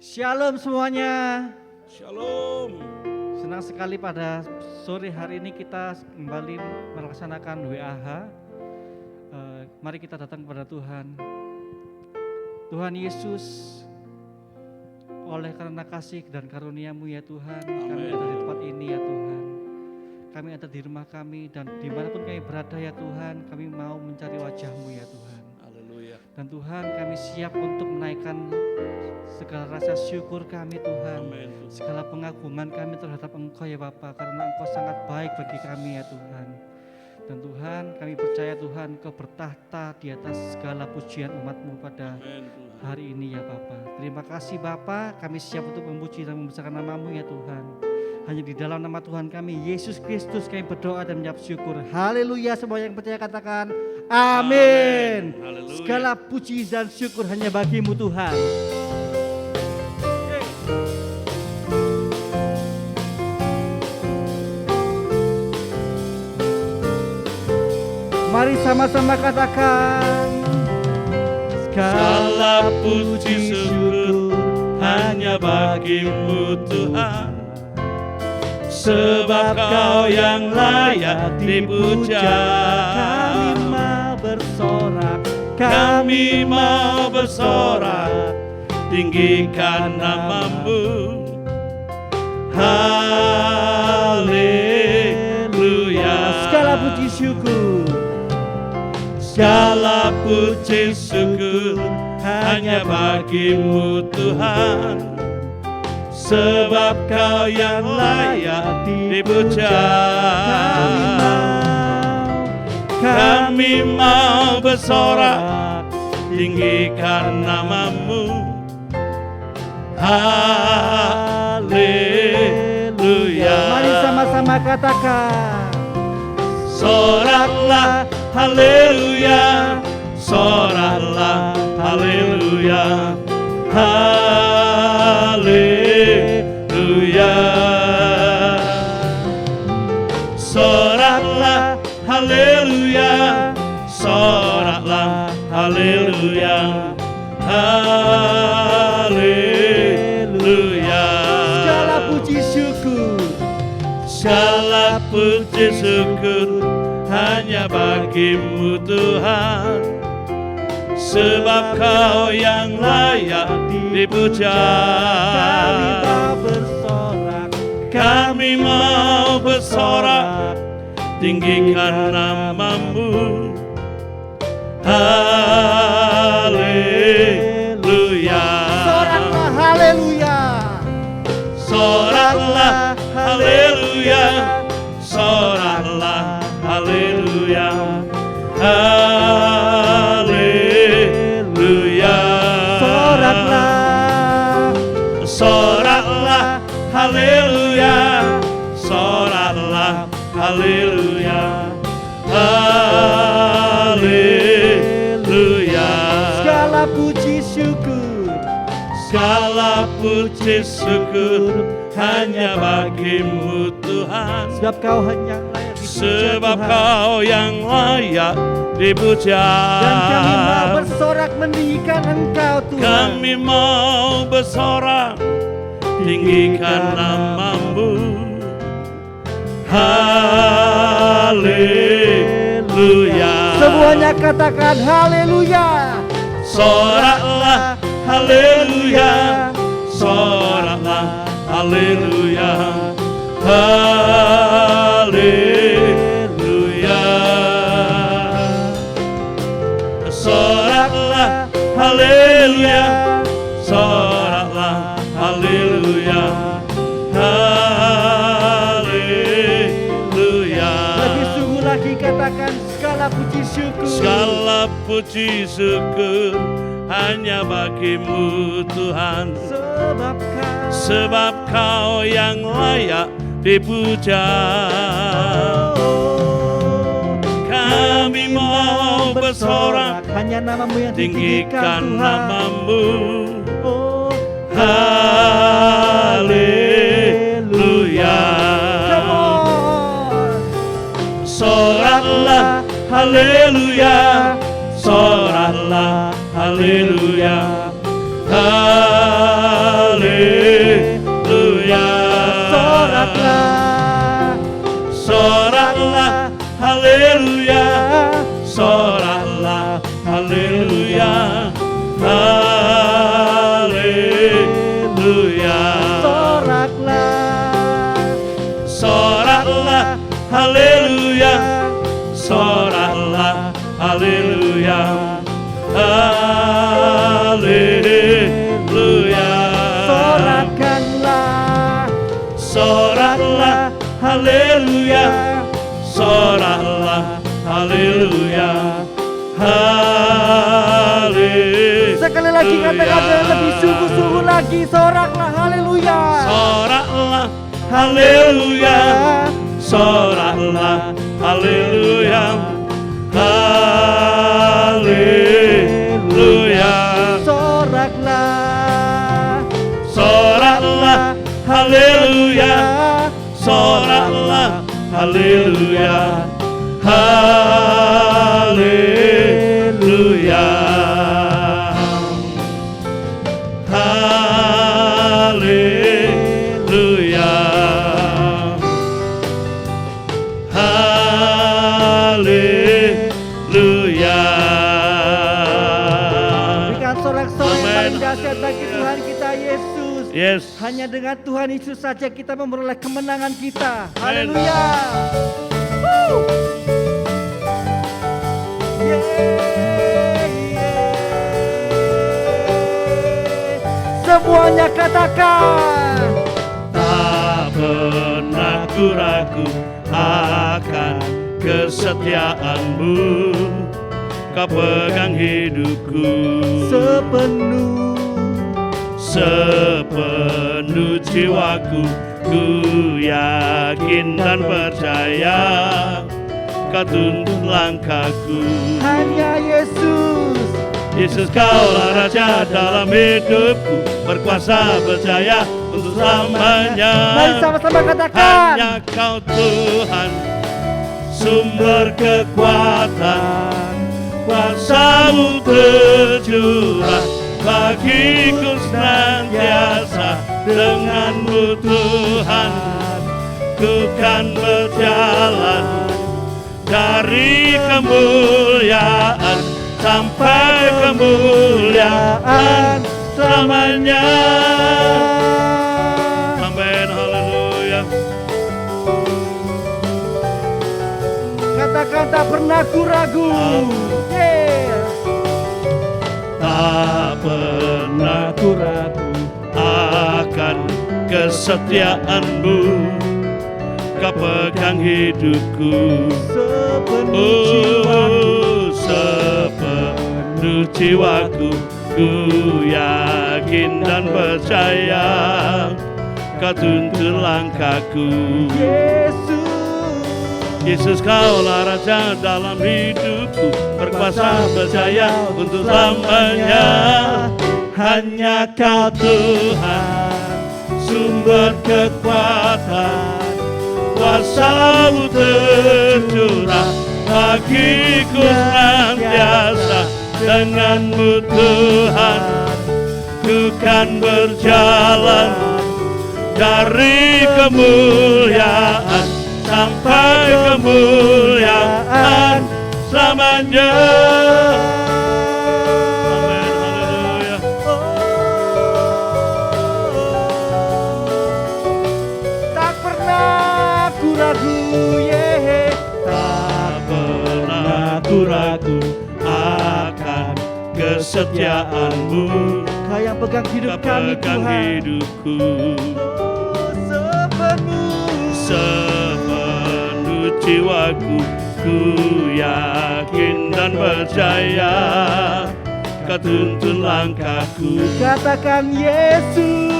Shalom semuanya. Shalom. Senang sekali pada sore hari ini kita kembali melaksanakan WAH. Mari kita datang kepada Tuhan. Tuhan Yesus, oleh karena kasih dan karunia-Mu ya Tuhan, kami ada di tempat ini ya Tuhan. Kami ada di rumah kami dan dimanapun kami berada ya Tuhan, kami mau mencari wajah-Mu ya Tuhan. Haleluya. Dan Tuhan, kami siap untuk menaikkan segala rasa syukur kami Tuhan. Amin. Segala pengagungan kami terhadap Engkau ya Bapa, karena Engkau sangat baik bagi kami ya Tuhan. Dan Tuhan, kami percaya Tuhan Engkau bertahta di atas segala pujian umat-Mu pada Amin. hari ini ya Bapa. Terima kasih Bapa, kami siap untuk memuji dan membesarkan nama-Mu ya Tuhan. Hanya di dalam nama Tuhan kami, Yesus Kristus, kami berdoa dan mengucap syukur. Haleluya, semua yang percaya katakan amin. Haleluya. Segala puji dan syukur hanya bagi-Mu Tuhan. Mari sama-sama katakan Segala puji syukur hanya bagi-Mu Tuhan, sebab Kau yang layak dipuja. Kami mau bersorak, Kami mau bersorak, tinggikan nama-Mu. Haleluya. Segala puji syukur, segala puji syukur hanya bagi-Mu Tuhan, sebab Kau yang layak dipuja. Kami mau bersorak, tinggikan nama-Mu. Haleluya. Mari sama-sama katakan Soraklah haleluya, soraklah haleluya, haleluya. Soraklah haleluya, soraklah haleluya, haleluya. segala puji syukur, segala puji syukur hanya bagi-Mu Tuhan, sebab Kau yang layak dipuja. Kami mau bersorak, tinggikan nama-Mu. Haleluya. soraklah haleluya, Soraklah haleluya, soraklah haleluya, haleluya. Soraklah haleluya, soraklah haleluya, haleluya. segala puji syukur, segala puji syukur hanya bagi-Mu Tuhan, sebab Kau hanya layak dipuja sebab Tuhan. Kau yang layak dipuja. Dan kami mau bersorak meninggikan Engkau Tuhan. Kami mau bersorak, tinggikan nama-Mu. Haleluya. Semuanya katakan haleluya. Soraklah haleluya, soraklah haleluya, haleluya. Soraklah haleluya, soraklah haleluya, haleluya. Lebih sungguh lagi katakan segala puji syukur. Segala puji syukur hanya bagi-Mu Tuhan, sebab Kau yang layak dipuja. Kami mau bersorak, hanya nama-Mu yang tinggikan Tuhan. nama-Mu. Oh, Haleluya. come on. Soraklah haleluya, soraklah haleluya, haleluya. haleluya, haleluya. Sorakanlah, Soraklah, haleluya, soraklah, haleluya, haleluya. sekali lagi katakan lebih sungguh-sungguh lagi, soraklah, haleluya. Soraklah, haleluya, soraklah, haleluya, haleluya. Soraklah, Soraklah, haleluya, soraklah, haleluya, haleluya, haleluya, haleluya. berikan sorak-sorai yang paling dahsyat bagi Tuhan kita Yesus. Yes. Hanya dengan Tuhan Yesus saja kita memperoleh kemenangan kita. Amen. Haleluya. Woo. Semuanya katakan. Tak pernah ku ragu akan kesetiaanmu, kau pegang hidupku sepenuh jiwaku. Ku yakin dan percaya kau tuntun langkahku. Hanya Yesus. Yesus, kaulah Raja dalam hidupku, berkuasa berjaya untuk selamanya. Mari sama-sama katakan. Hanya Kau Tuhan, sumber kekuatan, kuasa-Mu tercurah bagiku senantiasa. Dengan-Mu Tuhan, ku kan berjalan dari kemuliaan sampai kemuliaan selamanya. Amin, haleluya. Katakan tak pernah ku ragu. Tak pernah ku ragu akan kesetiaan-Mu, kau pegang hidupku sepenuh jiwaku. Ku yakin dan percaya kau tuntun langkahku. Yesus, kaulah Raja dalam hidupku, berkuasa berjaya untuk selamanya. Hanya Kau Tuhan, sumber kekuatan, kuasa-Mu tercurah bagiku senantiasa. Dengan-Mu Tuhan, ku kan berjalan dari kemuliaan sampai kemuliaan selamanya. Amin, haleluya. Tak pernah ku ragu, Tak pernah ku ragu akan kesetiaan-Mu, Kau yang pegang hidup Kau kami pegang Tuhan. hidupku Sepenuh jiwaku. Ku yakin dan percaya kau tuntun langkahku. Katakan Yesus.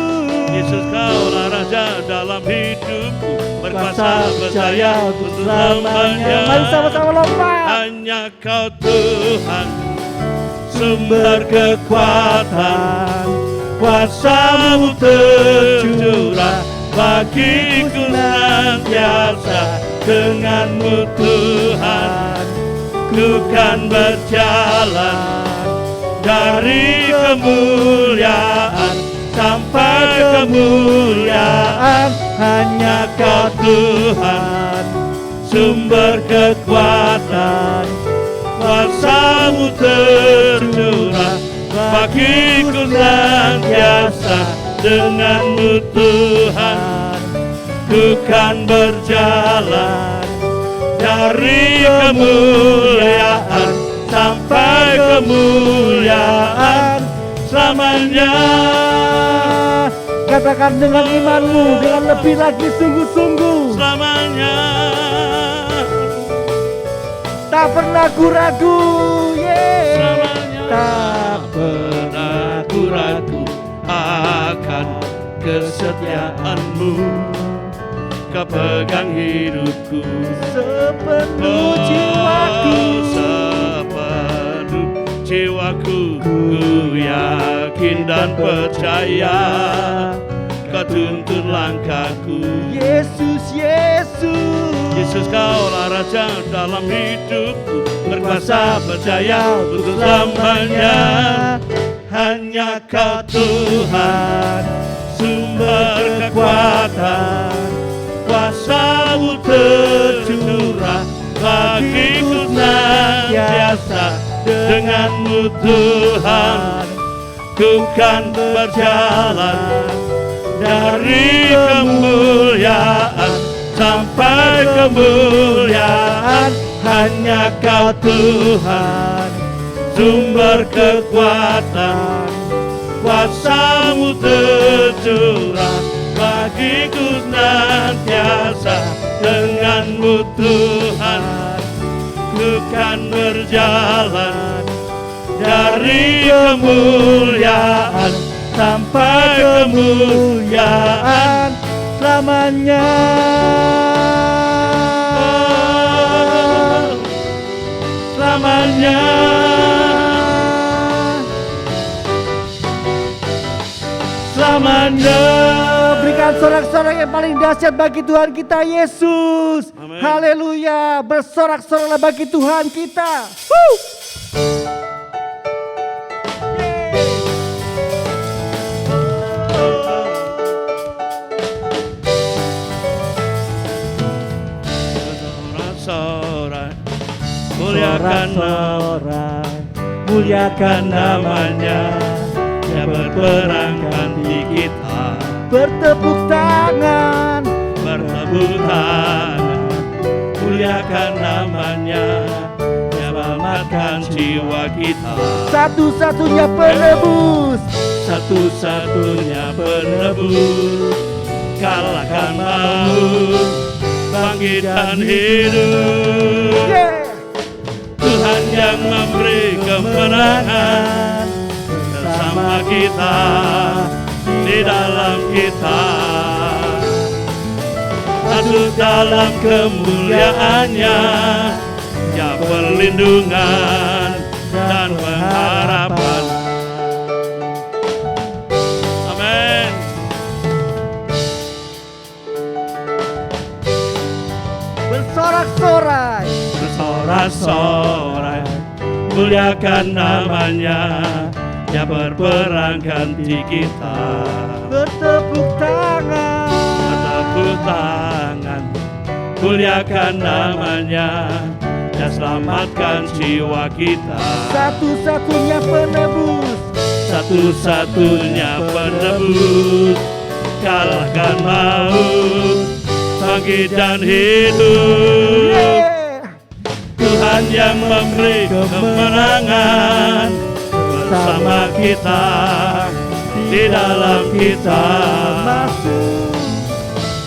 Yesus, kaulah Raja dalam hidupku, berkuasa berjaya untuk selamanya. Mari sama-sama lompat. Hanya Kau Tuhan, sumber kekuatan, kuasa-Mu tercurah bagiku senantiasa. Dengan-Mu Tuhan, ku kan berjalan dari kemuliaan sampai kemuliaan. Hanya Kau Tuhan, sumber kekuatan, kuasa-Mu tercurah bagiku senantiasa. Dengan-Mu Tuhan, ku kan berjalan dari kemuliaan selamanya. Katakan dengan imanmu, dengan lebih lagi sungguh-sungguh. Selamanya. Tak pernah ragu, Selamanya. tak pernah ku ragu akan kesetiaanmu. Kau pegang hidupku sepenuh jiwaku. Sepenuh jiwaku, ku yakin dan percaya. Kau tuntun langkahku. Yesus, Yesus. Yesus, Kaulah Raja dalam hidupku, berkuasa percaya untuk selamanya. Hanya Kau Tuhan, sumber kekuatan, kuasa-Mu tercurah bagiku senantiasa. Dengan-Mu Tuhan, ku kan berjalan dari kemuliaan sampai kemuliaan. Hanya Kau Tuhan, sumber kekuatan, kuasa-Mu tercurah bagiku senantiasa. Dengan-Mu Tuhan, ku kan berjalan dari kemuliaan sampai kemuliaan selamanya. Selamanya. Selamanya. Berikan sorak-sorak yang paling dahsyat bagi Tuhan kita Yesus. Amin. Haleluya. Bersorak-soraklah bagi Tuhan kita. Sorak-sorak, muliakan Sorak-sorak, muliakan namanya. Dia berperang ganti kita. Bertepuk tangan, Bertepuk tangan, muliakan namanya. Dia selamatkan jiwa kita. satu-satunya penebus. Satu-satunya penebus, kalahkan maut, bangkitkan hidup. Tuhan yang memberi kemenangan bersama kita, di dalam kita. Masuk dalam kemuliaannya, ya perlindungan dan pengharapan. Amin. Bersorak-sorai, Bersorak-sorai, muliakan namanya. Dia berperang ganti kita. bertepuk tangan, Bertepuk tangan, muliakan namanya. Dia selamatkan jiwa kita. satu-satunya penebus. Satu-satunya penebus, kalahkan maut, bangkitkan hidup. Tuhan yang memberi kemenangan bersama kita, di dalam kita.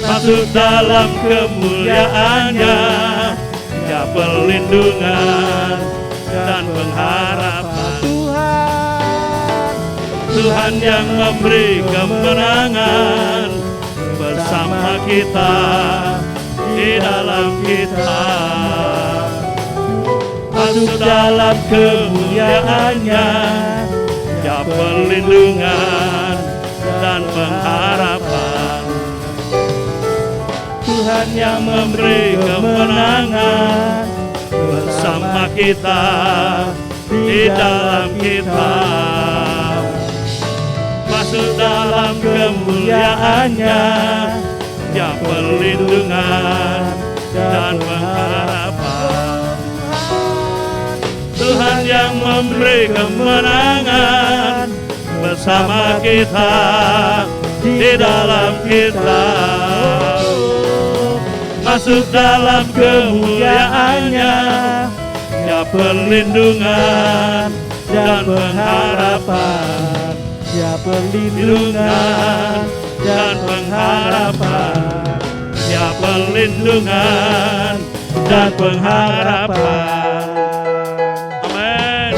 Masuk dalam kemuliaannya, ya perlindungan dan pengharapan. Tuhan yang memberi kemenangan bersama kita, di dalam kita. Masuk dalam kemuliaannya, ya perlindungan dan pengharapan. Tuhan yang memberi kemenangan bersama kita, di dalam kita. Masuk dalam kemuliaannya, ya perlindungan dan pengharapan. Tuhan yang memberi kemenangan bersama kita, di dalam kita. Masuk dalam kemuliaannya, ya perlindungan dan pengharapan. Dia perlindungan dan pengharapan. Dia perlindungan dan pengharapan. Amin.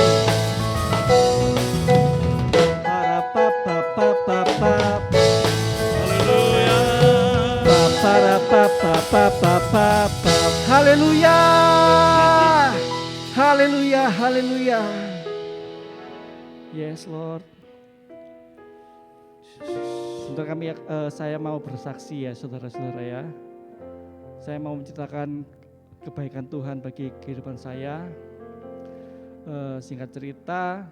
Haleluya. Haleluya, haleluya. Yes, Lord. Untuk kami, saya mau bersaksi ya, saudara-saudara ya. Saya mau menceritakan kebaikan Tuhan bagi kehidupan saya. Singkat cerita,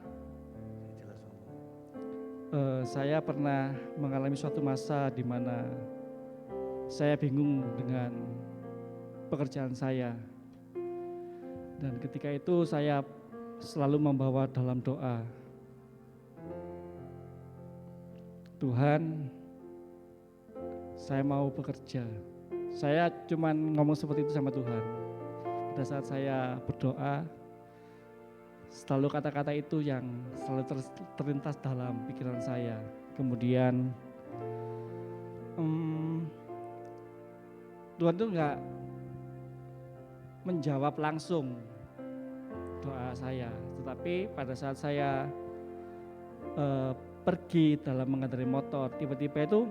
saya pernah mengalami suatu masa di mana saya bingung dengan pekerjaan saya. Dan ketika itu saya selalu membawa dalam doa, Tuhan, saya mau bekerja. Saya cuman ngomong seperti itu sama Tuhan. Pada saat saya berdoa, selalu kata-kata itu yang selalu terlintas dalam pikiran saya. Kemudian Tuhan itu enggak menjawab langsung doa saya, tetapi pada saat saya pergi dalam mengendarai motor, tiba-tiba itu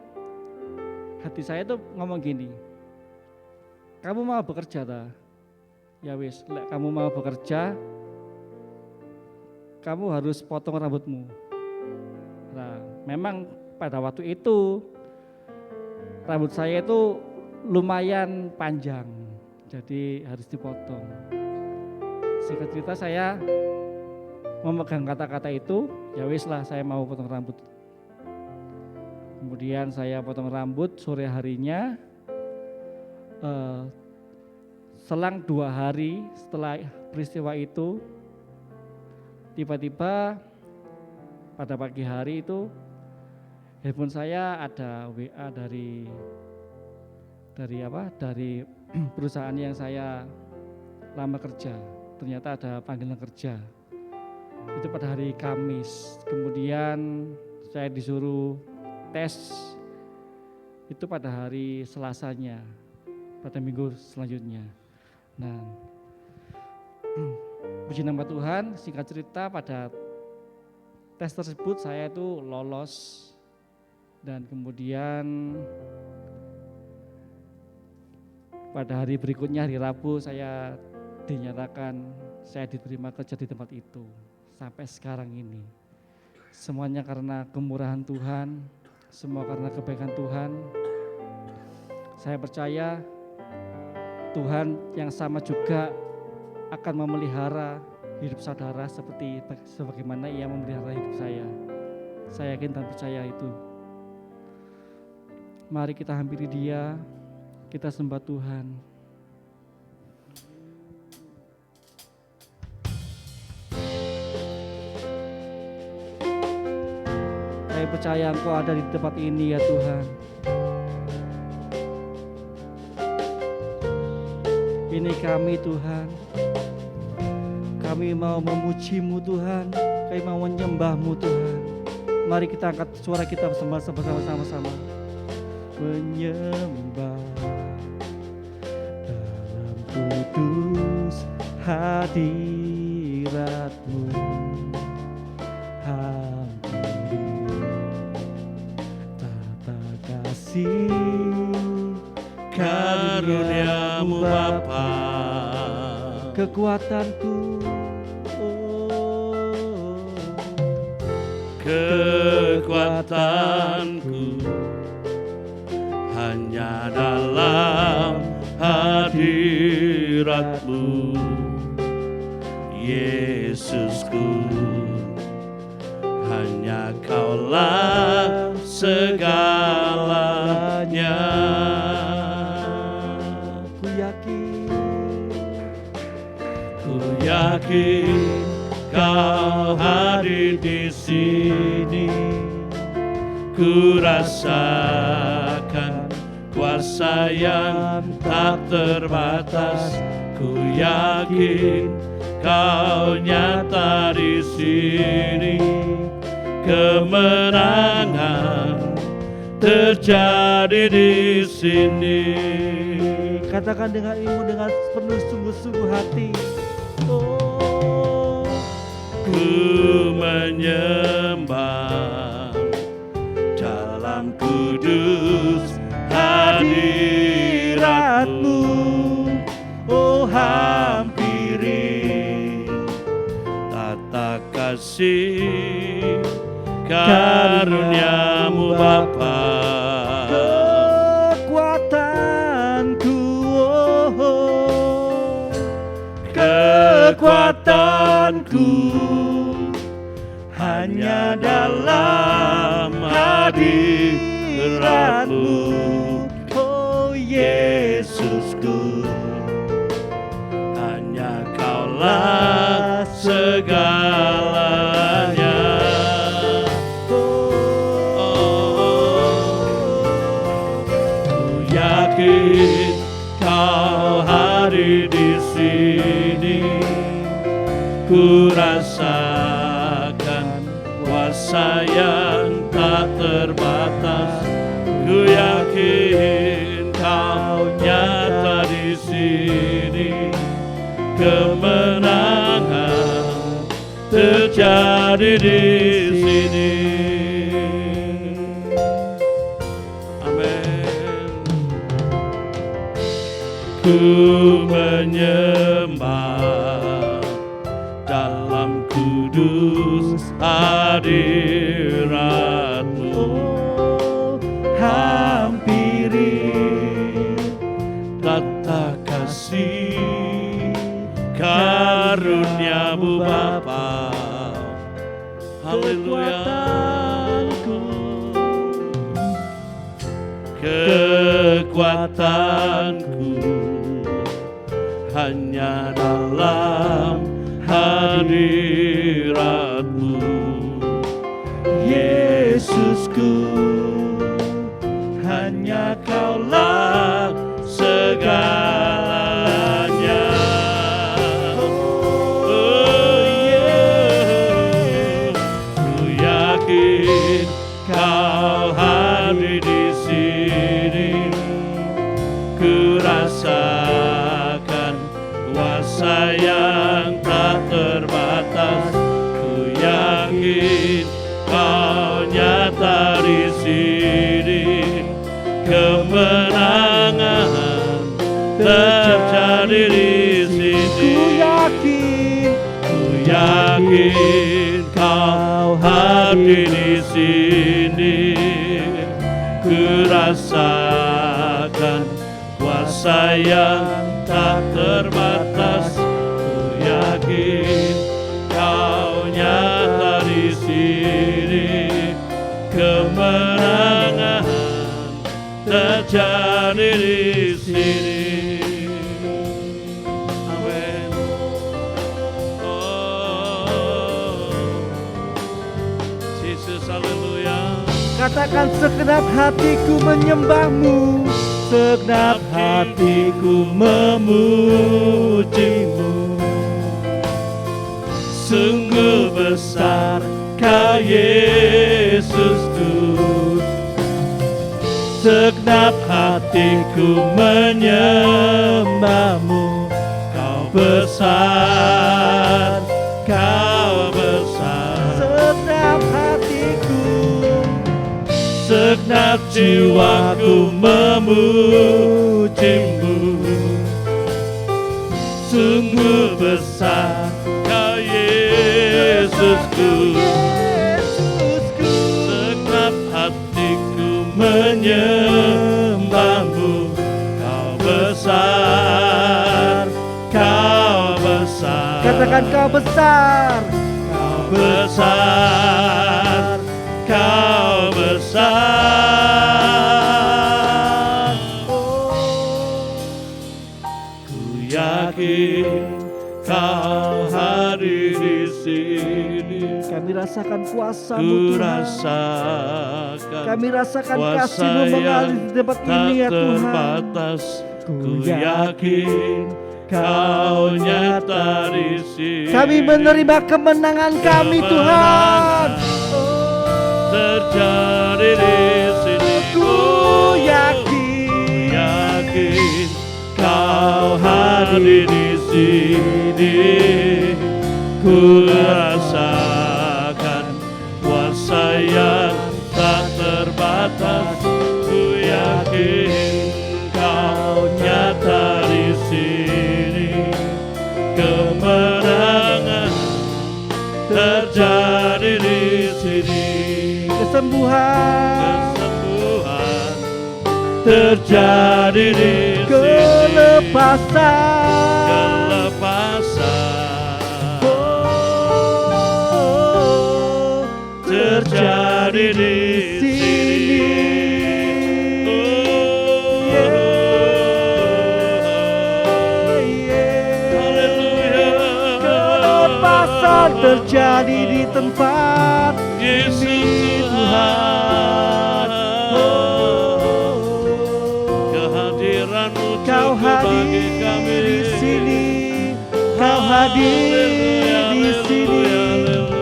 hati saya tuh ngomong gini, kamu mau bekerja tak? Ya wis, kamu mau bekerja, kamu harus potong rambutmu. Nah, memang pada waktu itu rambut saya itu lumayan panjang, jadi harus dipotong. Singkat cerita saya memegang kata-kata itu, ya wis lah saya mau potong rambut. Kemudian saya potong rambut sore harinya, selang 2 hari setelah peristiwa itu, tiba-tiba pada pagi hari itu handphone saya ada WA dari perusahaan yang saya lama kerja. Ternyata ada panggilan kerja. Itu pada hari Kamis. Kemudian saya disuruh tes itu pada hari Selasanya, pada minggu selanjutnya. Nah, puji nama Tuhan, singkat cerita pada tes tersebut saya itu lolos. Dan kemudian pada hari berikutnya, hari Rabu, saya dinyatakan saya diterima kerja di tempat itu. Sampai sekarang ini. Semuanya karena kemurahan Tuhan, semua karena kebaikan Tuhan. Saya percaya Tuhan yang sama juga akan memelihara hidup saudara sebagaimana Ia memelihara hidup saya. Saya yakin dan percaya itu. Mari kita hampiri Dia, kita sembah Tuhan. Saya percaya Engkau ada di tempat ini ya Tuhan. Ini kami Tuhan. Kami mau memuji-Mu Tuhan. Kami mau menyembah-Mu Tuhan. Mari kita angkat suara kita bersama-sama. Menyembah dalam kudus hadirat-Mu. Karuniamu Bapa, kekuatanku, kekuatanku hanya dalam hadirat-Mu, Yesusku. Hanya Kaulah segalanya. Ku yakin Kau hadir di sini. Ku rasakan kuasa yang tak terbatas. Ku yakin Kau nyata di sini. kemenangan terjadi di sini. Katakan dengan ilmu dengan penuh sungguh-sungguh hati. Oh, Ku menyembah dalam kudus hadirat-Mu. Oh, hampiri tata kasih karunia-Mu Bapa. kekuatanku, Kekuatanku hanya dalam hadirat-Mu, oh Yesusku. Hanya Kaulah segalanya. Ku yakin Kau hadir di sini. Ku rasakan kuasa yang tak terbatas. Ku yakin Kau nyata di sini. Kemenangan terjadi di sini. Amin. Ku menyembah dalam kudus hadirat-Mu. hampiri Tata kasih karunia-Mu Bapa. Haleluya. Kekuatanku hanya dalam hadirat-Mu, Yesusku. Hanya Kaulah segalanya. Ku yakin Kau hadir di sini. Ku rasakan kuasa yang tak terbatas. Ku yakin Kau nyata di sini. Kemenangan terjadi di sini. Ku yakin Kau hadir di sini. Ku rasakan kuasa yang tak terbatas. Ku yakin Kau nyata di sini. Kemenangan terjadi di sini. Amin. Oh, Jesus, haleluya. Katakan segenap hatiku menyembah-Mu, segenap hatiku memuji-Mu. Sungguh besar Kau Yesusku. Segenap hatiku menyembah-Mu. Kau besar, Kau besar. Segenap hatiku, Segenap jiwaku memuji-Mu. Sungguh besar Kau Yesusku. Segenap hatiku menyembah-Mu. Kau besar, Kau besar. katakan Kau besar, Kau besar, Kau besar. Ku yakin Kau hadir di sini. Kami rasakan kuasa-Mu Ku Tuhan. rasakan Kami rasakan kuasa kasih-Mu mengalir di tempat tak ini ya Tuhan. terbatas. Ku yakin Kau nyata di sini. Kami menerima kemenangan kami Tuhan. terjadi di sini. Ku yakin Kau hadir di sini. Ku rasakan kuasa yang tak terbatas. Ku yakin Kau nyata di sini. Kemenangan terjadi di sini. kesembuhan terjadi di sini. kelepasan terjadi di sini. Haleluya. Kelepasan terjadi di tempat Yesus ini Tuhan. Kehadiran-Mu Kau cukup bagi hadir kami. di sini, Kau hadir di sini,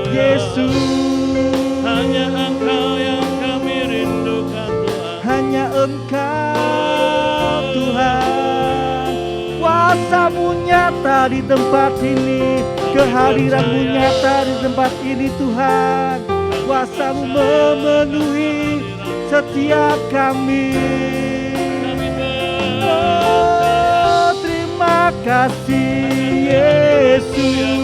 Yesus. Hanya Engkau yang kami rindukan Tuhan. Hanya Engkau Tuhan. Kuasa-Mu nyata di tempat ini, kehadiran-Mu nyata di tempat ini Tuhan. Kuasa-Mu memenuhi setiap kami. Oh, terima kasih Yesus.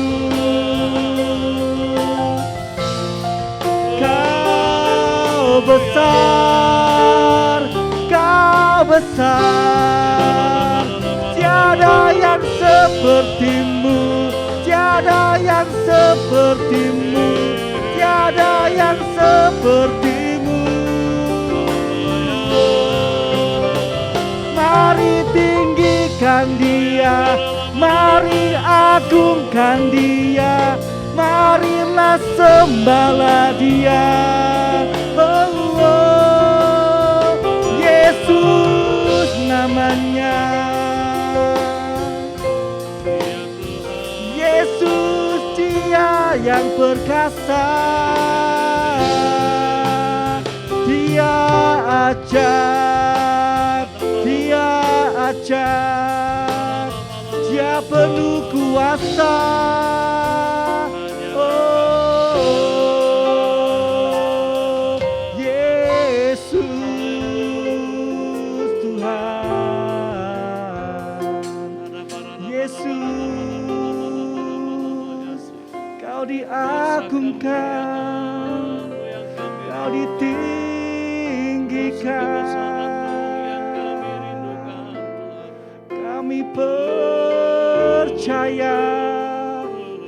Kau besar, Kau besar. Tiada yang seperti-Mu, tiada yang seperti-Mu, tiada yang seperti-Mu. Mari tinggikan Dia, mari agungkan Dia, marilah sembahlah Dia. Oh, oh, Yesus namanya. Yesus Dia yang perkasa, Dia ajaib, Dia ajaib, Dia penuh kuasa. Oh, Yesus Tuhan. Yesus, Kau diagungkan, Kau ditinggikan. Kami percaya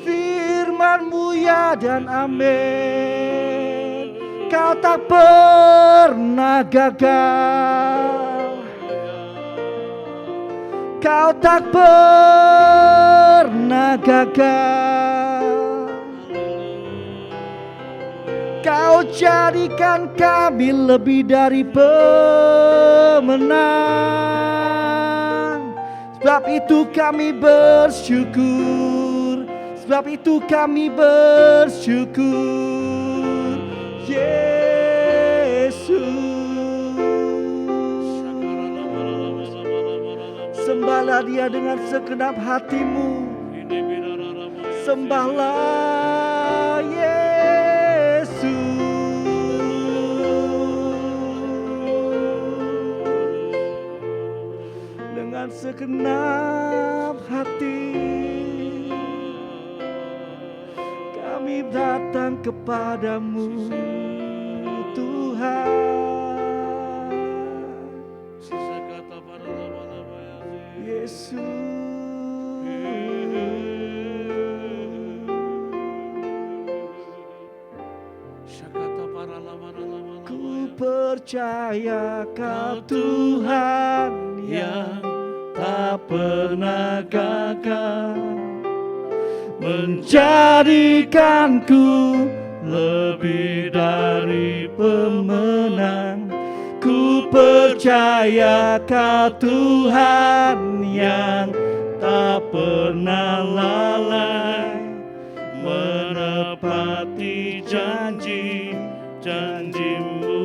firman-Mu ya dan amin. Kau tak pernah gagal, Kau tak pernah gagal. Kau jadikan kami lebih dari pemenang. Sebab itu kami bersyukur, sebab itu kami bersyukur, Yesus. Sembahlah Dia dengan segenap hatimu, sembahlah Yesus dengan segenap hati. Kami datang kepadamu Tuhan. Yesus, ku percaya Kau Tuhan yang tak pernah gagal, menjadikanku lebih dari pemenang. Ku percaya Kau Tuhan yang tak pernah lalai, menepati janji janjimu.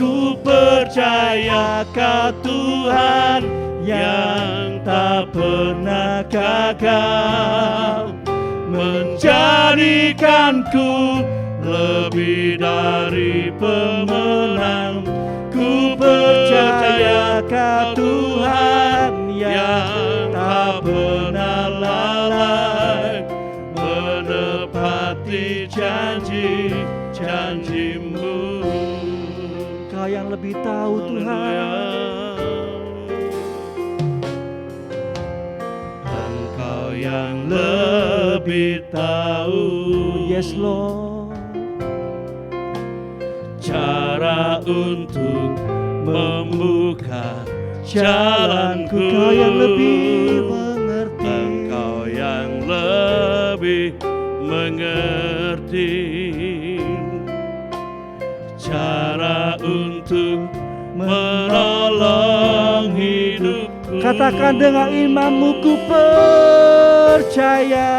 Ku percaya Kau Tuhan yang tak pernah gagal, menjadikanku lebih dari pemenang. Ku percaya Kau Tuhan yang tak pernah lalai, menepati janji-janjimu. Kau yang lebih tahu Tuhan, Engkau yang lebih tahu. Yes Lord, cara untuk membuka jalanku. Kau yang lebih mengerti. Engkau yang lebih mengerti cara untuk menolong hidupku. Katakan dengan imanmu, ku percaya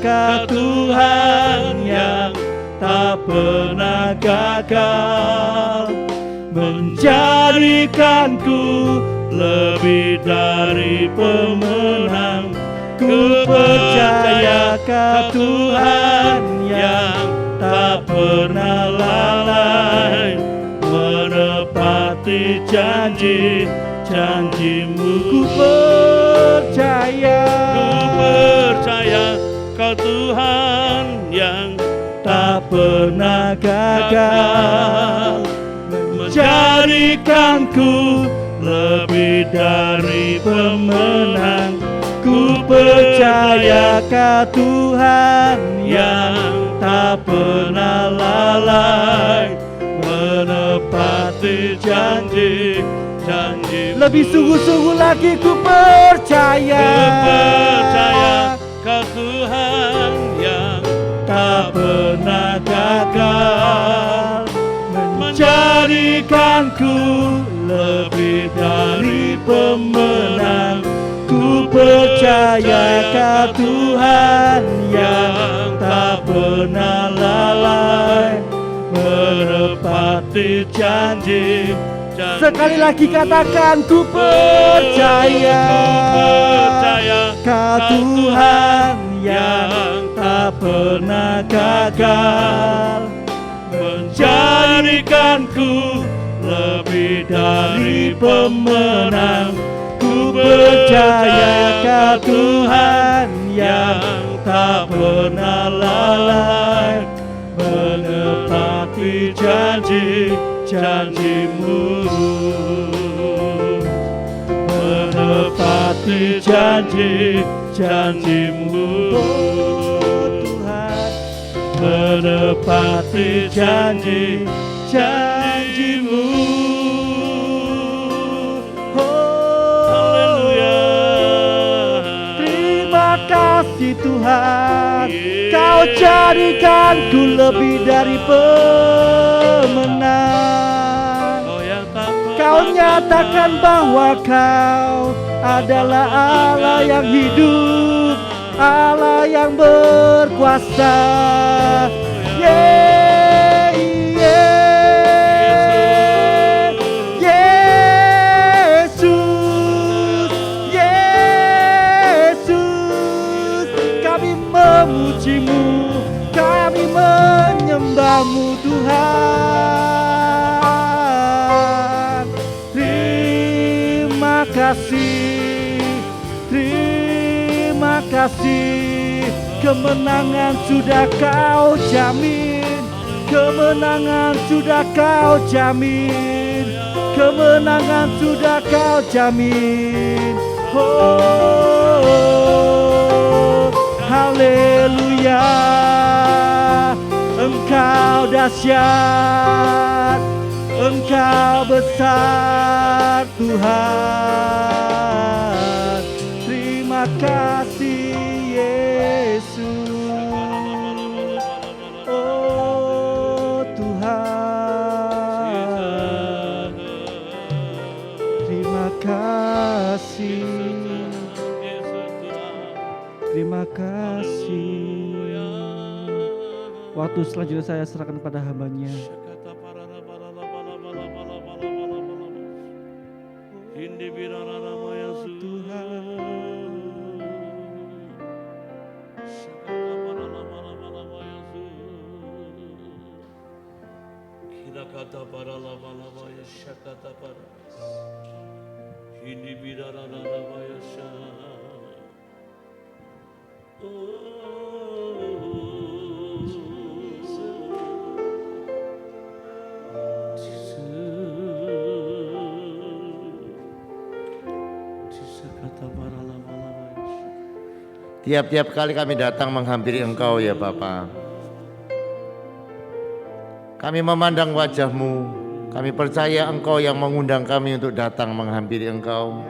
Kau Tuhan yang tak pernah gagal, menjadikanku lebih dari pemenang. Ku percaya Kau Tuhan yang tak pernah lalai, menepati janji-janjimu. Ku percaya Kau Tuhan yang tak pernah gagal, menjadikanku lebih dari pemenang. Ku percaya Kau Tuhan yang tak pernah lalai, menepati janji-janji. Lebih sungguh-sungguh lagi ku percaya Kau Tuhan yang tak pernah gagal, menjadikanku lebih dari pemenang. Ku percaya Kau Tuhan yang tak pernah lalai, menepati janji. Sekali lagi katakan, ku percaya Kau Tuhan yang tak pernah gagal, menjadikanku lebih dari pemenang. Ku percaya Kau Tuhan yang tak pernah lalai, menepati janji-janjimu, menepati janji-janjimu. Oh Tuhan, menepati janji-janjimu. Kasih Tuhan, Kau jadikanku lebih dari pemenang. Kau nyatakan bahwa Kau adalah Allah yang hidup, Allah yang berkuasa. Memujimu, kami menyembahmu Tuhan. Terima kasih, kemenangan sudah Kau jamin, kemenangan sudah Kau jamin, kemenangan sudah Kau jamin. Haleluya, Engkau dahsyat, Engkau besar Tuhan. Terima kasih Yesus. Oh Tuhan, terima kasih. Terima kasih. Waktu selanjutnya saya serahkan pada hambanya. Kata para lama-lama ya syakata para ini bidara lama ya Tiap-tiap kali kami datang menghampiri Engkau ya Bapa, kami memandang wajah-Mu, kami percaya Engkau yang mengundang kami untuk datang menghampiri Engkau.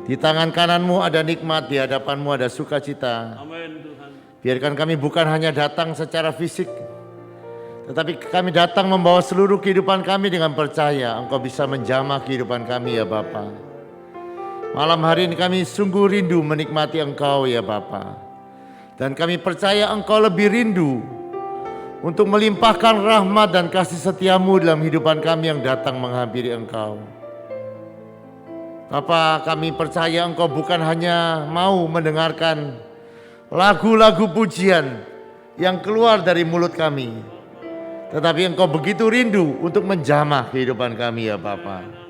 Di tangan kanan-Mu ada nikmat, di hadapan-Mu ada sukacita. Amin Tuhan. Biarkan kami bukan hanya datang secara fisik, tetapi kami datang membawa seluruh kehidupan kami dengan percaya Engkau bisa menjamah kehidupan kami ya Bapa. Malam hari ini kami sungguh rindu menikmati Engkau ya Bapa. Dan kami percaya Engkau lebih rindu untuk melimpahkan rahmat dan kasih setia-Mu dalam kehidupan kami yang datang menghampiri Engkau. Bapa, kami percaya Engkau bukan hanya mau mendengarkan lagu-lagu pujian yang keluar dari mulut kami, tetapi Engkau begitu rindu untuk menjamah kehidupan kami ya Bapa.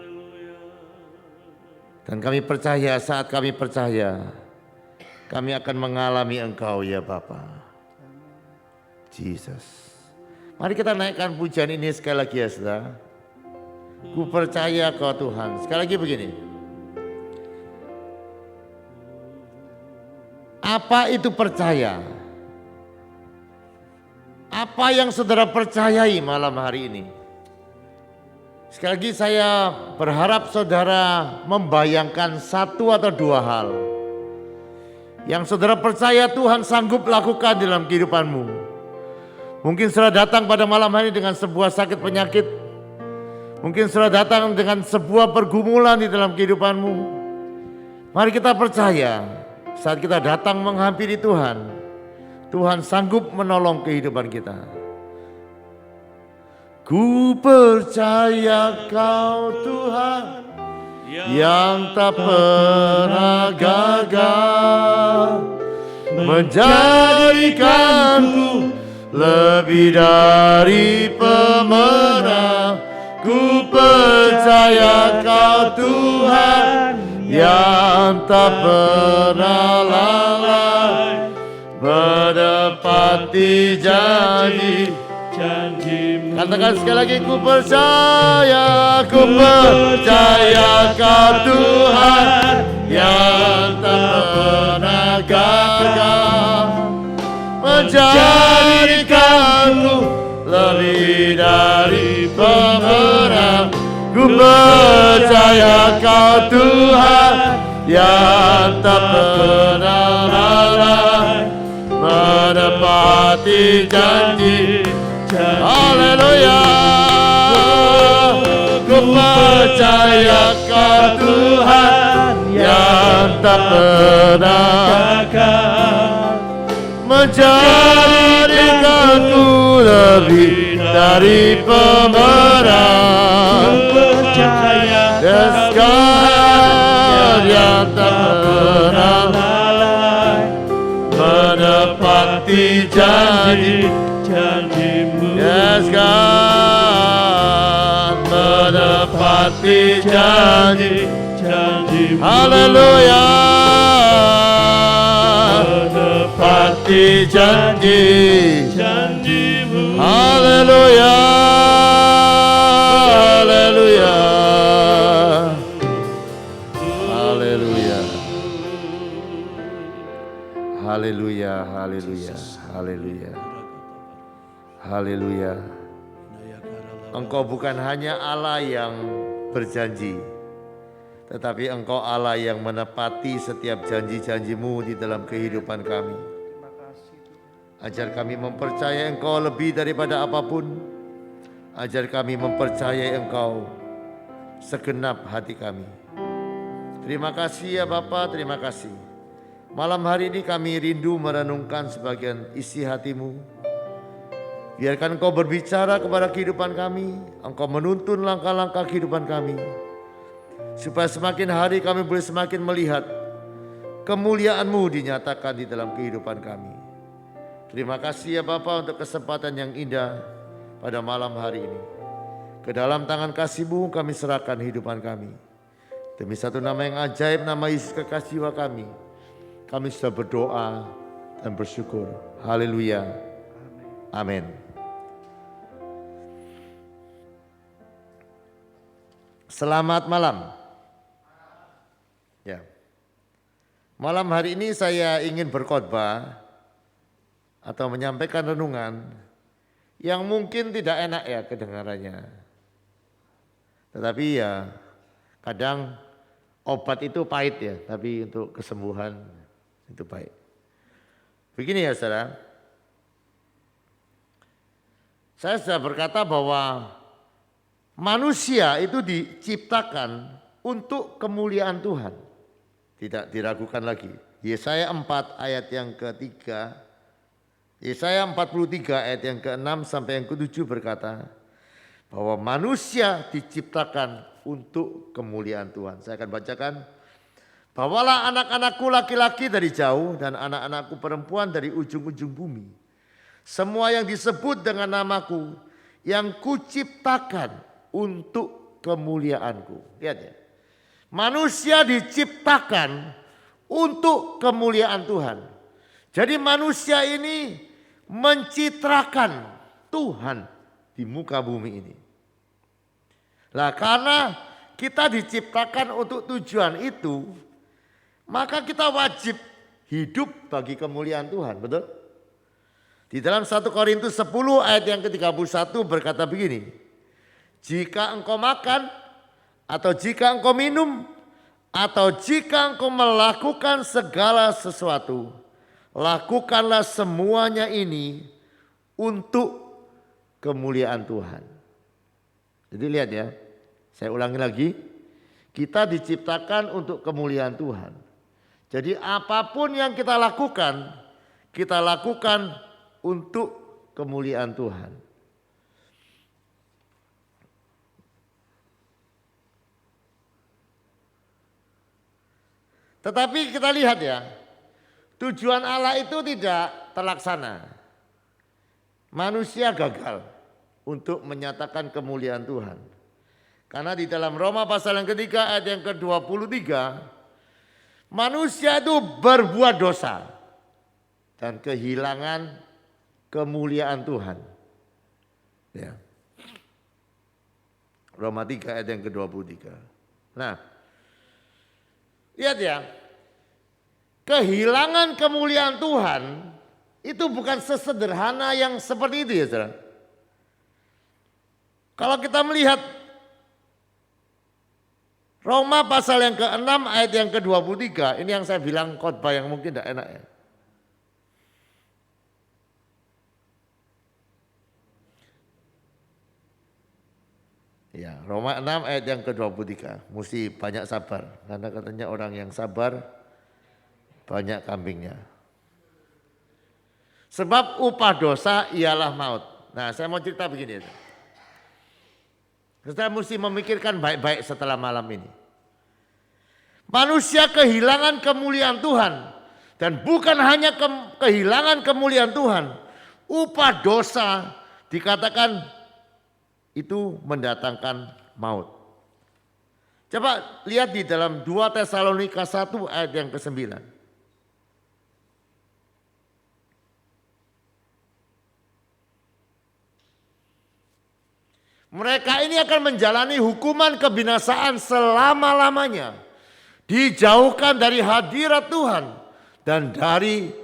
Dan kami percaya, saat kami percaya, kami akan mengalami Engkau ya Bapa. Jesus. Mari kita naikkan pujian ini sekali lagi ya saudara. Ku percaya Kau Tuhan. Sekali lagi begini. Apa itu percaya? Apa yang saudara percayai malam hari ini? Sekali lagi saya berharap saudara membayangkan satu atau dua hal yang saudara percaya Tuhan sanggup lakukan dalam kehidupanmu. Mungkin saudara datang pada malam hari dengan sebuah sakit penyakit. Mungkin saudara datang dengan sebuah pergumulan di dalam kehidupanmu. Mari kita percaya saat kita datang menghampiri Tuhan, Tuhan sanggup menolong kehidupan kita. Ku percaya Kau Tuhan yang tak pernah gagal menjadikanku lebih dari pemenang. Ku percaya Kau Tuhan yang tak pernah lalai menepati janji-janji-Mu. Katakan sekali lagi, ku percaya Kau Tuhan yang tak pernah gagal menjadikanku lebih dari pemenang. Ku percaya Kau Tuhan yang tak pernah lalai menepati janji. Haleluya. Ku percaya Kau Tuhan yang tak pernah gagal menjadikanku lebih dari pemenang. Tuhan yang tak pernah lalai menepati janji-janji-Mu. Yes God, menepati janji-janji-Mu. Haleluya. Menepati janji-janji-Mu. Haleluya. Haleluya. Haleluya. Haleluya. Haleluya. Haleluya. Haleluya. Engkau bukan hanya Allah yang berjanji, tetapi Engkau Allah yang menepati setiap janji-janji-Mu di dalam kehidupan kami. Ajar kami mempercayai Engkau lebih daripada apapun. Ajar kami mempercayai Engkau segenap hati kami. Terima kasih ya Bapa, terima kasih. Malam hari ini kami rindu merenungkan sebagian isi hati-Mu. Biarkan Engkau berbicara kepada kehidupan kami. Engkau menuntun langkah-langkah kehidupan kami. Supaya semakin hari kami boleh semakin melihat kemuliaan-Mu dinyatakan di dalam kehidupan kami. Terima kasih ya Bapa untuk kesempatan yang indah pada malam hari ini. Ke dalam tangan kasih-Mu kami serahkan kehidupan kami. Demi satu nama yang ajaib, nama Yesus kekasih jiwa kami sudah berdoa dan bersyukur. Haleluya. Amin. Selamat malam. Ya. Malam hari ini saya ingin berkhotbah atau menyampaikan renungan yang mungkin tidak enak ya kedengarannya. Tetapi ya kadang obat itu pahit ya, tapi untuk kesembuhan itu baik. Begini ya saudara, saya sudah berkata bahwa manusia itu diciptakan untuk kemuliaan Tuhan. Tidak diragukan lagi. Yesaya 4 ayat yang ketiga, Yesaya 43 ayat yang ke-6 sampai yang ke-7 berkata bahwa manusia diciptakan untuk kemuliaan Tuhan. Saya akan bacakan. Bawalah anak-anakku laki-laki dari jauh dan anak-anakku perempuan dari ujung-ujung bumi. Semua yang disebut dengan namaku yang kuciptakan untuk kemuliaanku. Lihat ya. Manusia diciptakan untuk kemuliaan Tuhan. Jadi manusia ini mencitrakan Tuhan di muka bumi ini. Nah, karena kita diciptakan untuk tujuan itu, maka kita wajib hidup bagi kemuliaan Tuhan, betul? Di dalam 1 Korintus 10 ayat yang ke-31 berkata begini, jika engkau makan atau jika engkau minum atau jika engkau melakukan segala sesuatu, lakukanlah semuanya ini untuk kemuliaan Tuhan. Jadi lihat ya, saya ulangi lagi, kita diciptakan untuk kemuliaan Tuhan. Jadi apapun yang kita lakukan untuk kemuliaan Tuhan. Tetapi kita lihat ya, tujuan Allah itu tidak terlaksana. Manusia gagal untuk menyatakan kemuliaan Tuhan. Karena di dalam Roma pasal yang ketiga ayat yang ke-23, manusia itu berbuat dosa dan kehilangan kemuliaan Tuhan. Ya. Roma 3 ayat yang ke-23. Nah, lihat ya, kehilangan kemuliaan Tuhan itu bukan sesederhana yang seperti itu ya saudara. Kalau kita melihat Roma pasal yang ke-6 ayat yang ke-23, ini yang saya bilang khotbah yang mungkin tidak enak ya. Ya, Roma 6 ayat yang ke-23, mesti banyak sabar. Karena katanya orang yang sabar banyak kambingnya. Sebab upah dosa ialah maut. Nah, saya mau cerita begini. Kita mesti memikirkan baik-baik setelah malam ini. Manusia kehilangan kemuliaan Tuhan. Dan bukan hanya kehilangan kemuliaan Tuhan. Upah dosa dikatakan itu mendatangkan maut. Coba lihat di dalam 2 Tesalonika 1 ayat yang ke-9. Mereka ini akan menjalani hukuman kebinasaan selama-lamanya. Dijauhkan dari hadirat Tuhan dan dari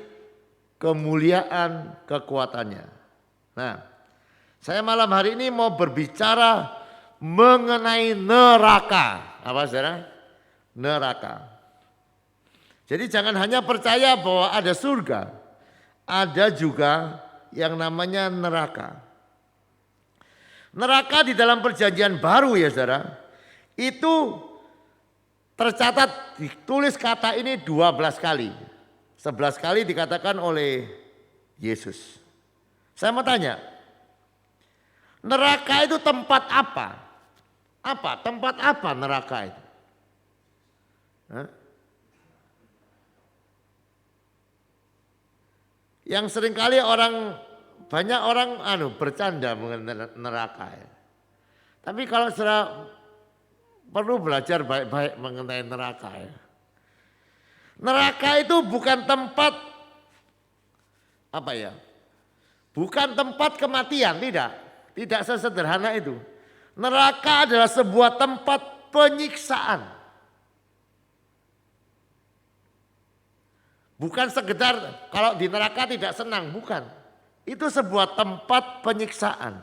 kemuliaan kekuatannya. Nah, saya malam hari ini mau berbicara mengenai neraka. Apa saudara? Neraka. Jadi jangan hanya percaya bahwa ada surga. Ada juga yang namanya neraka. Neraka di dalam perjanjian baru ya saudara, itu tercatat ditulis kata ini 12 kali. 11 kali dikatakan oleh Yesus. Saya mau tanya, Neraka itu tempat apa? Apa? Tempat apa neraka itu? Hah? Yang seringkali banyak orang bercanda mengenai neraka ya. Tapi kalau saudara perlu belajar baik-baik mengenai neraka ya. Neraka itu bukan tempat bukan tempat kematian, tidak. Tidak sesederhana itu. Neraka adalah sebuah tempat penyiksaan. Bukan sekedar kalau di neraka tidak senang, bukan. Itu sebuah tempat penyiksaan.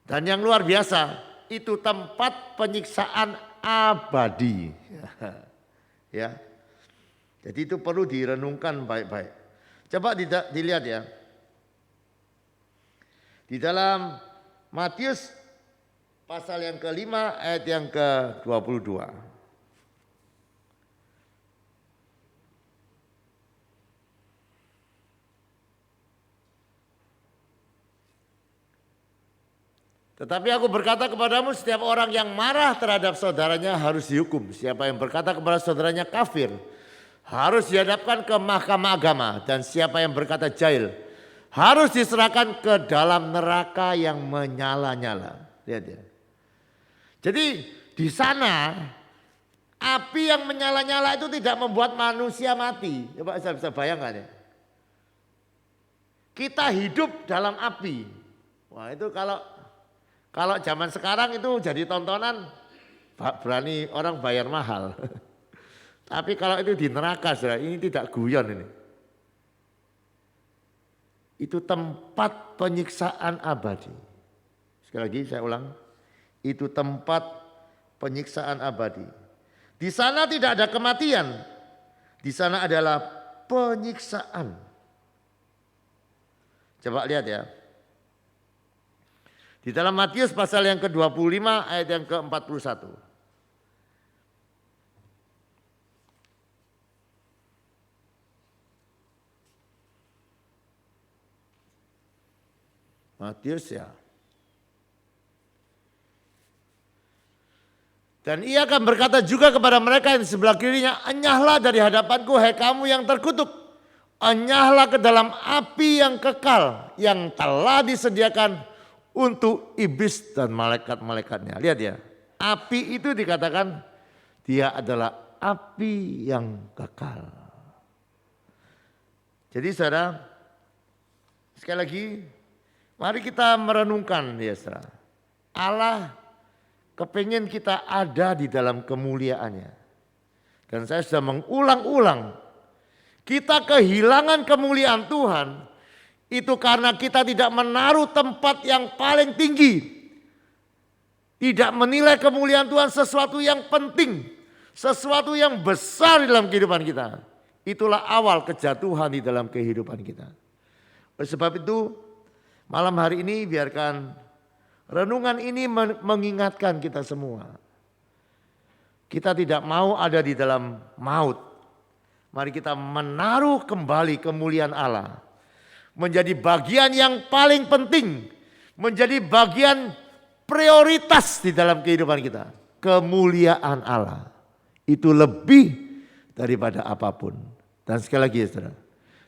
Dan yang luar biasa, itu tempat penyiksaan abadi. Ya. Jadi itu perlu direnungkan baik-baik. Coba dilihat ya. Di dalam Matius pasal yang ke-5 ayat yang ke-22. Tetapi aku berkata kepadamu, setiap orang yang marah terhadap saudaranya harus dihukum. Siapa yang berkata kepada saudaranya kafir harus dihadapkan ke mahkamah agama. Dan siapa yang berkata jahil harus diserahkan ke dalam neraka yang menyala-nyala. Lihat ya. Jadi di sana api yang menyala-nyala itu tidak membuat manusia mati. Coba saya bisa bayangkan ya. Kita hidup dalam api. Wah itu kalau zaman sekarang itu jadi tontonan berani orang bayar mahal. Tapi kalau itu di neraka saudara, ini tidak guyon ini. Itu tempat penyiksaan abadi. Sekali lagi saya ulang, itu tempat penyiksaan abadi. Di sana tidak ada kematian, di sana adalah penyiksaan. Coba lihat ya. Di dalam Matius pasal yang ke-25 ayat yang ke-41. Matius ya. Dan ia akan berkata juga kepada mereka yang di sebelah kirinya, enyahlah dari hadapanku hai kamu yang terkutuk. Enyahlah ke dalam api yang kekal yang telah disediakan untuk iblis dan malaikat-malaikatnya. Lihat ya, api itu dikatakan dia adalah api yang kekal. Jadi saudara, sekali lagi mari kita merenungkan ya saudara. Allah kepingin kita ada di dalam kemuliaannya. Dan saya sudah mengulang-ulang, kita kehilangan kemuliaan Tuhan itu karena kita tidak menaruh tempat yang paling tinggi. Tidak menilai kemuliaan Tuhan sesuatu yang penting, sesuatu yang besar di dalam kehidupan kita. Itulah awal kejatuhan di dalam kehidupan kita. Oleh sebab itu, malam hari ini biarkan renungan ini mengingatkan kita semua. Kita tidak mau ada di dalam maut. Mari kita menaruh kembali kemuliaan Allah. Menjadi bagian yang paling penting. Menjadi bagian prioritas di dalam kehidupan kita. Kemuliaan Allah. Itu lebih daripada apapun. Dan sekali lagi ya saudara.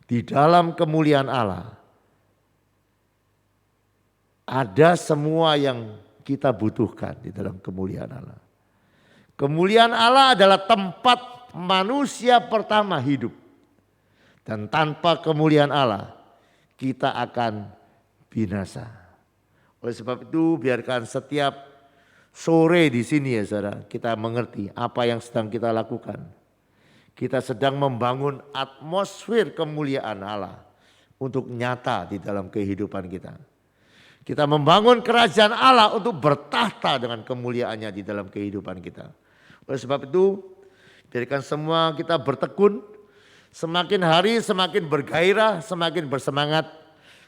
Di dalam kemuliaan Allah. Ada semua yang kita butuhkan di dalam kemuliaan Allah. Kemuliaan Allah adalah tempat manusia pertama hidup. Dan tanpa kemuliaan Allah kita akan binasa. Oleh sebab itu biarkan setiap sore di sini ya saudara kita mengerti apa yang sedang kita lakukan. Kita sedang membangun atmosfer kemuliaan Allah untuk nyata di dalam kehidupan kita. Kita membangun kerajaan Allah untuk bertahta dengan kemuliaannya di dalam kehidupan kita. Oleh sebab itu, biarkan semua kita bertekun, semakin hari semakin bergairah, semakin bersemangat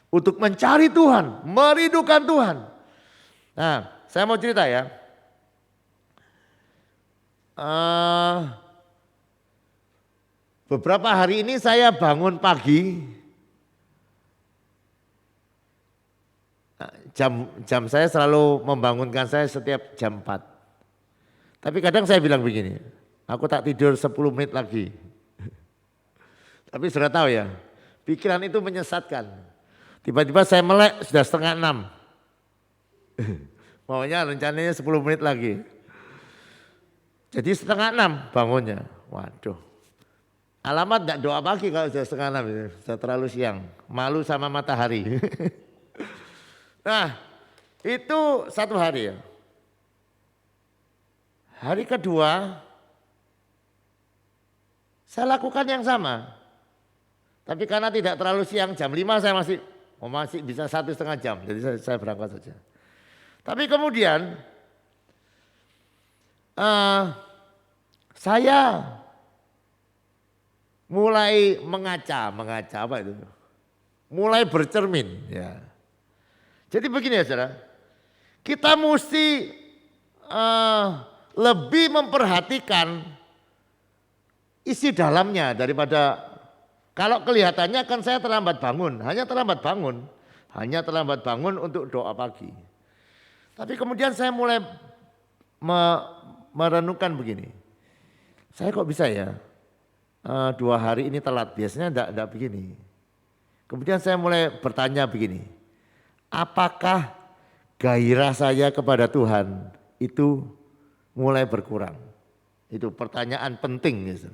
untuk mencari Tuhan, merindukan Tuhan. Nah, saya mau cerita ya. Beberapa hari ini saya bangun pagi, jam saya selalu membangunkan saya setiap jam 4. Tapi kadang saya bilang begini, aku tak tidur 10 menit lagi. Tapi sudah tahu ya, pikiran itu menyesatkan. Tiba-tiba saya melek sudah 5:30. Maunya rencananya 10 menit lagi. Jadi 5:30 bangunnya. Waduh. Alamat enggak doa pagi kalau sudah 5:30, sudah terlalu siang. Malu sama matahari. Nah, itu satu hari ya. Hari kedua, saya lakukan yang sama. Tapi karena tidak terlalu siang, jam 5 saya masih bisa 1,5 jam. Jadi saya berangkat saja. Tapi kemudian saya mulai mengaca apa itu? Mulai bercermin. Ya. Jadi begini ya saudara, kita mesti lebih memperhatikan isi dalamnya daripada kalau kelihatannya kan saya terlambat bangun, hanya terlambat bangun untuk doa pagi. Tapi kemudian saya mulai merenungkan begini, saya kok bisa ya 2 hari ini telat, biasanya enggak begini. Kemudian saya mulai bertanya begini, apakah gairah saya kepada Tuhan itu mulai berkurang? Itu pertanyaan penting. Ya.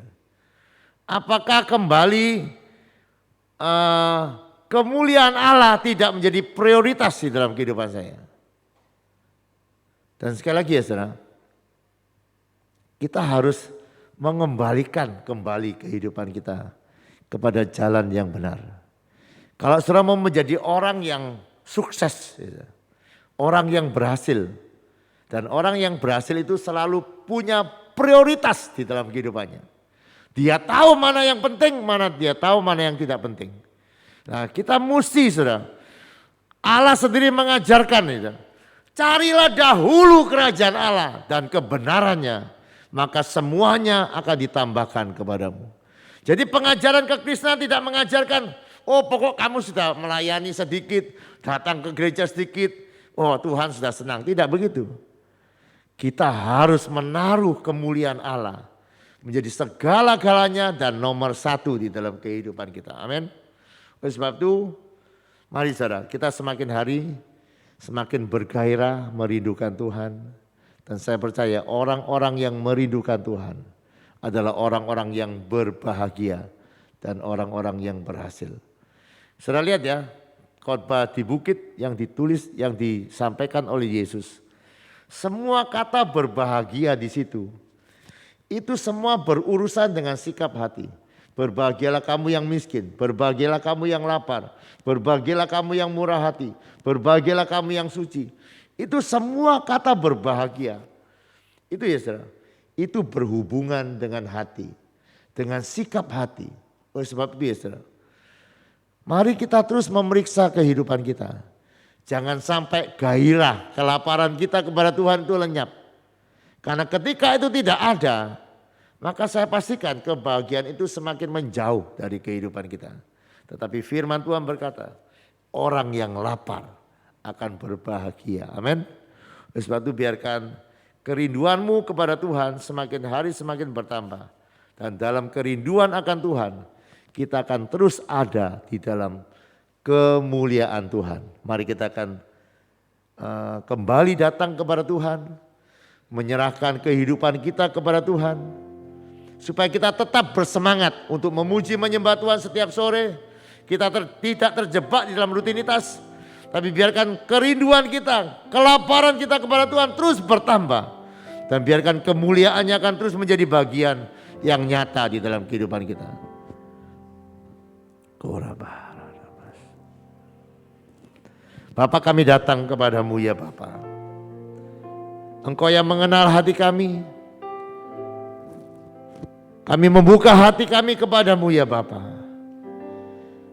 Apakah kembali kemuliaan Allah tidak menjadi prioritas di dalam kehidupan saya? Dan sekali lagi ya saudara, kita harus mengembalikan kembali kehidupan kita kepada jalan yang benar. Kalau saudara mau menjadi orang yang sukses, orang yang berhasil, dan orang yang berhasil itu selalu punya prioritas di dalam kehidupannya. Dia tahu mana yang penting, dia tahu mana yang tidak penting. Nah kita mesti saudara, Allah sendiri mengajarkan itu. Carilah dahulu kerajaan Allah dan kebenarannya, maka semuanya akan ditambahkan kepadamu. Jadi pengajaran kekristenan tidak mengajarkan, oh pokok kamu sudah melayani sedikit, datang ke gereja sedikit, oh Tuhan sudah senang. Tidak begitu. Kita harus menaruh kemuliaan Allah menjadi segala-galanya dan nomor 1 di dalam kehidupan kita. Amin. Oleh sebab itu, mari saudara, kita semakin hari semakin bergairah merindukan Tuhan. Dan saya percaya orang-orang yang merindukan Tuhan adalah orang-orang yang berbahagia dan orang-orang yang berhasil. Saudara lihat ya, khotbah di bukit yang ditulis, yang disampaikan oleh Yesus. Semua kata berbahagia di situ, itu semua berurusan dengan sikap hati. Berbahagialah kamu yang miskin, berbahagialah kamu yang lapar, berbahagialah kamu yang murah hati, berbahagialah kamu yang suci. Itu semua kata berbahagia. Itu ya saudara, itu berhubungan dengan hati, dengan sikap hati. Oleh sebab itu ya saudara, mari kita terus memeriksa kehidupan kita. Jangan sampai gairah, kelaparan kita kepada Tuhan itu lenyap. Karena ketika itu tidak ada, maka saya pastikan kebahagiaan itu semakin menjauh dari kehidupan kita. Tetapi firman Tuhan berkata, orang yang lapar akan berbahagia. Amin. Oleh sebab itu biarkan kerinduanmu kepada Tuhan semakin hari semakin bertambah. Dan dalam kerinduan akan Tuhan, kita akan terus ada di dalam kemuliaan Tuhan. Mari kita akan kembali datang kepada Tuhan, menyerahkan kehidupan kita kepada Tuhan, supaya kita tetap bersemangat untuk memuji menyembah Tuhan setiap sore. Kita tidak terjebak di dalam rutinitas, tapi biarkan kerinduan kita, kelaparan kita kepada Tuhan terus bertambah. Dan biarkan kemuliaannya akan terus menjadi bagian yang nyata di dalam kehidupan kita. Bapa, kami datang kepadamu ya Bapa. Engkau yang mengenal hati kami. Kami membuka hati kami kepadamu ya Bapa.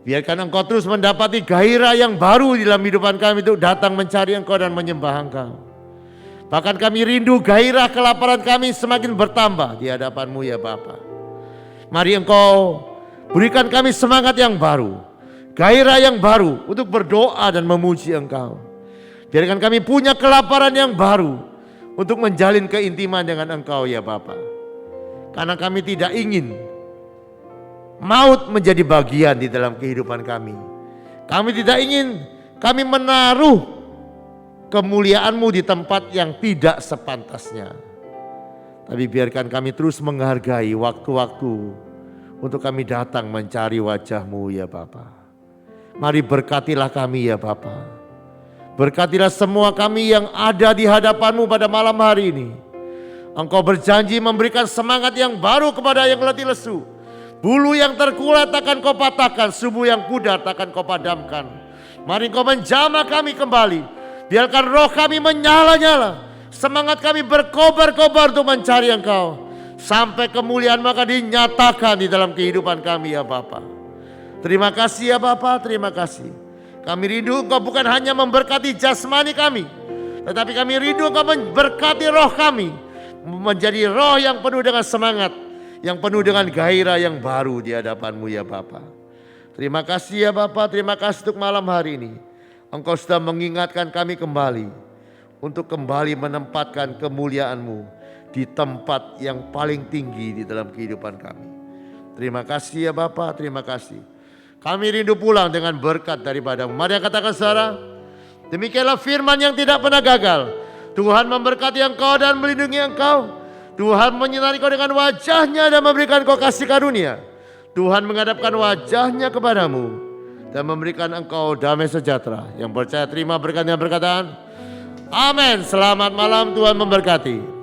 Biarkan Engkau terus mendapati gairah yang baru di dalam kehidupan kami untuk datang mencari Engkau dan menyembah Engkau. Bahkan kami rindu gairah kelaparan kami semakin bertambah di hadapan-Mu ya Bapa. Mari Engkau berikan kami semangat yang baru, gairah yang baru untuk berdoa dan memuji Engkau. Biarkan kami punya kelaparan yang baru untuk menjalin keintiman dengan Engkau ya Bapa. Karena kami tidak ingin maut menjadi bagian di dalam kehidupan kami. Kami tidak ingin kami menaruh kemuliaan-Mu di tempat yang tidak sepantasnya. Tapi biarkan kami terus menghargai waktu-waktu untuk kami datang mencari wajah-Mu ya Bapa. Mari berkatilah kami ya Bapa. Berkatilah semua kami yang ada di hadapan-Mu pada malam hari ini. Engkau berjanji memberikan semangat yang baru kepada yang letih lesu. Bulu yang terkulat akan Kau patahkan, subuh yang pudar akan Kau padamkan. Mari Kau menjamah kami kembali. Biarkan roh kami menyala-nyala. Semangat kami berkobar-kobar untuk mencari Engkau. Sampai kemuliaan maka dinyatakan di dalam kehidupan kami ya Bapa. Terima kasih ya Bapa, terima kasih. Kami rindu Engkau bukan hanya memberkati jasmani kami, tetapi kami rindu Engkau memberkati roh kami. Menjadi roh yang penuh dengan semangat, yang penuh dengan gairah yang baru di hadapan-Mu ya Bapa. Terima kasih ya Bapa, terima kasih untuk malam hari ini. Engkau sudah mengingatkan kami kembali untuk kembali menempatkan kemuliaan-Mu di tempat yang paling tinggi di dalam kehidupan kami. Terima kasih ya Bapa, terima kasih. Kami rindu pulang dengan berkat daripada-Mu. Mari katakan saudara, demikianlah firman yang tidak pernah gagal. Tuhan memberkati engkau dan melindungi engkau. Tuhan menyinari kau dengan wajah-Nya dan memberikan kau kasih karunia. Tuhan menghadapkan wajah-Nya kepadamu dan memberikan engkau damai sejahtera. Yang percaya terima berkat yang berkataan. Amin. Selamat malam, Tuhan memberkati.